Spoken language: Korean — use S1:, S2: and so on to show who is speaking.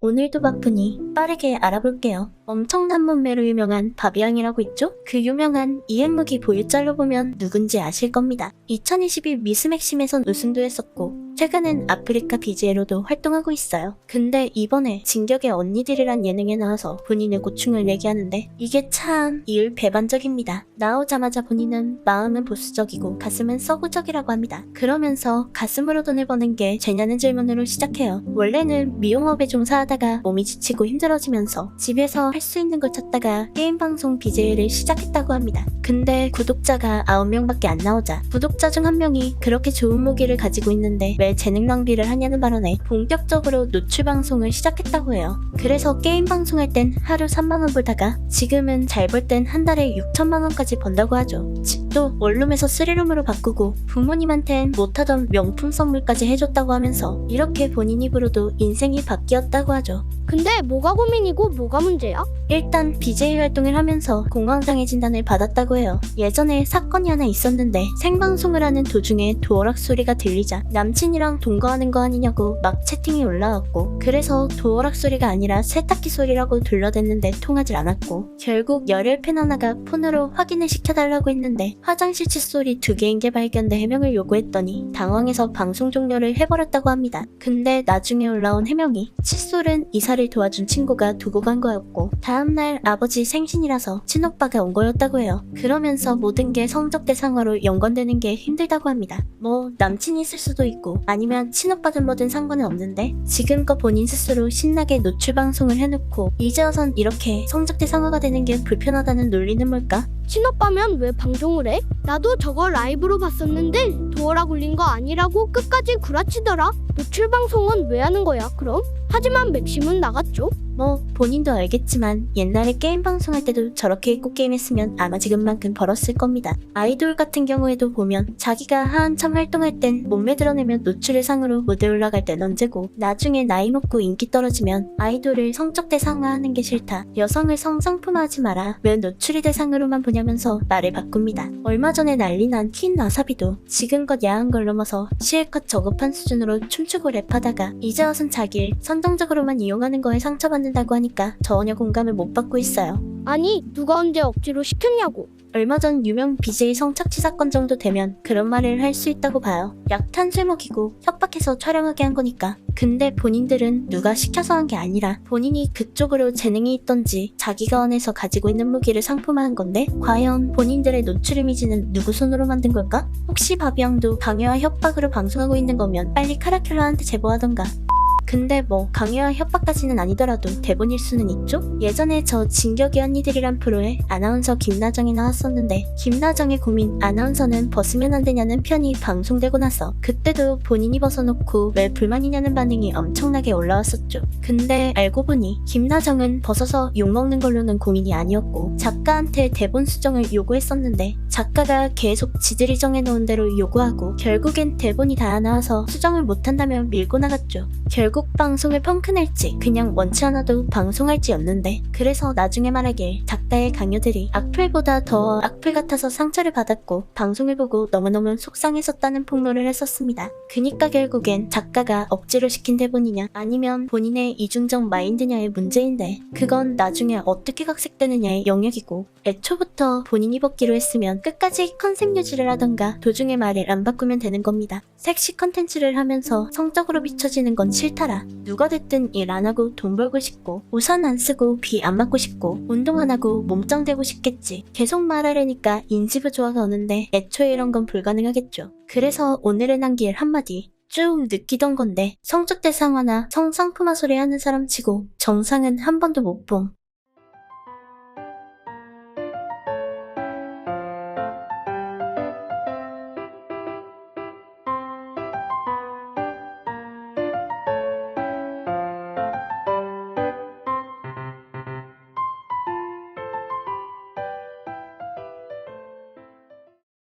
S1: 오늘도 바쁘니 빠르게 알아볼게요. 엄청난 몸매로 유명한 바비앙이라고 있죠? 그 유명한 이행무기 보유짤로 보면 누군지 아실 겁니다. 2022 미스 맥심에선 우승도 했었고 최근엔 아프리카 BJ로도 활동하고 있어요. 근데 이번에 진격의 언니들이란 예능에 나와서 본인의 고충을 얘기하는데 이게 참 이율배반적입니다. 나오자마자 본인은 마음은 보수적이고 가슴은 서구적이라고 합니다. 그러면서 가슴으로 돈을 버는 게 죄냐는 질문으로 시작해요. 원래는 미용업에 종사하다가 몸이 지치고 힘들어지면서 집에서 할 수 있는 걸 찾다가 게임 방송 BJ를 시작했다고 합니다. 근데 구독자가 9명밖에 안 나오자 구독자 중 한 명이 그렇게 좋은 무기를 가지고 있는데 왜 재능 낭비를 하냐는 발언에 본격적으로 노출 방송을 시작했다고 해요. 그래서 게임 방송할 땐 하루 3만원 벌다가 지금은 잘 벌 땐 한 달에 6천만원까지 번다고 하죠. 집도 원룸에서 3룸으로 바꾸고 부모님한텐 못하던 명품 선물까지 해줬다고 하면서 이렇게 본인 입으로도 인생이 바뀌었다고 하죠.
S2: 근데 뭐가 고민이고 뭐가 문제야?
S1: 일단 BJ 활동을 하면서 공황장애 진단을 받았다고 해요. 예전에 사건이 하나 있었는데 생방송을 하는 도중에 도어락 소리가 들리자 남친이랑 동거하는 거 아니냐고 막 채팅이 올라왔고 그래서 도어락 소리가 아니라 세탁기 소리라고 둘러댔는데 통하질 않았고 결국 열혈 팬 하나가 폰으로 확인을 시켜달라고 했는데 화장실 칫솔이 2개인 게 발견돼 해명을 요구했더니 당황해서 방송 종료를 해버렸다고 합니다. 근데 나중에 올라온 해명이 칫솔은 이사를 도와준 친구가 두고 간 거였고 다음날 아버지 생신이라서 친오빠가 온 거였다고 해요. 그러면서 모든 게 성적 대상화로 연관되는 게 힘들다고 합니다. 뭐 남친이 있을 수도 있고 아니면 친오빠든 뭐든 상관은 없는데 지금껏 본인 스스로 신나게 노출 방송을 해놓고 이제 와선 이렇게 성적 대상화가 되는 게 불편하다는 논리는 뭘까?
S2: 친오빠면 왜 방송을 해? 나도 저거 라이브로 봤었는데 도어라 굴린 거 아니라고 끝까지 구라치더라. 노출 방송은 왜 하는 거야 그럼? 하지만 맥심은 나갔죠.
S1: 뭐 본인도 알겠지만 옛날에 게임 방송할 때도 저렇게 입고 게임했으면 아마 지금만큼 벌었을 겁니다. 아이돌 같은 경우에도 보면 자기가 한참 활동할 땐 몸매 드러내면 노출의 상으로 무대 올라갈 땐 언제고 나중에 나이 먹고 인기 떨어지면 아이돌을 성적 대상화하는 게 싫다. 여성을 성상품화하지 마라. 왜 노출이 대상으로만 보냐면서 말을 바꿉니다. 얼마 전에 난리난 킨 와사비도 지금껏 야한 걸 넘어서 실컷 저급한 수준으로 춤추고 랩하다가 이제 와선 자기를 선정적으로만 이용하는 거에 상처받는다고 하니까 전혀 공감을 못 받고 있어요.
S2: 아니 누가 언제 억지로 시켰냐고.
S1: 얼마 전 유명 BJ 성착취 사건 정도 되면 그런 말을 할 수 있다고 봐요. 약탄 술 먹이고 협박해서 촬영하게 한 거니까. 근데 본인들은 누가 시켜서 한 게 아니라 본인이 그쪽으로 재능이 있던지 자기가 원해서 가지고 있는 무기를 상품화한 건데 과연 본인들의 노출 이미지는 누구 손으로 만든 걸까? 혹시 바비앙도 강요와 협박으로 방송하고 있는 거면 빨리 카라큘라한테 제보하던가. 근데 뭐 강요와 협박까지는 아니더라도 대본일 수는 있죠? 예전에 저 진격의 언니들이란 프로에 아나운서 김나정이 나왔었는데 김나정의 고민 아나운서는 벗으면 안 되냐는 편이 방송되고 나서 그때도 본인이 벗어놓고 왜 불만이냐는 반응이 엄청나게 올라왔었죠. 근데 알고 보니 김나정은 벗어서 욕먹는 걸로는 고민이 아니었고 작가한테 대본 수정을 요구했었는데 작가가 계속 지들이 정해놓은 대로 요구하고 결국엔 대본이 다 나와서 수정을 못한다면 밀고 나갔죠. 결국 방송을 펑크낼지 그냥 원치 않아도 방송할지였는데 그래서 나중에 말하길 작가의 강요들이 악플보다 더 악플 같아서 상처를 받았고 방송을 보고 너무너무 속상했었다는 폭로를 했었습니다. 그니까 결국엔 작가가 억지로 시킨 대본이냐 아니면 본인의 이중적 마인드냐의 문제인데 그건 나중에 어떻게 각색되느냐의 영역이고 애초부터 본인이 벗기로 했으면 끝까지 컨셉 유지를 하던가 도중에 말을 안 바꾸면 되는 겁니다. 섹시 컨텐츠를 하면서 성적으로 비춰지는 건 싫다라. 누가 됐든 일 안 하고 돈 벌고 싶고 우산 안 쓰고 비 안 맞고 싶고 운동 안 하고 몸짱되고 싶겠지. 계속 말하려니까 인지부조화가 오는데 애초에 이런 건 불가능하겠죠. 그래서 오늘의 남길 한마디. 쭉 느끼던 건데 성적 대상화나 성상품화 소리 하는 사람 치고 정상은 한 번도 못 봄.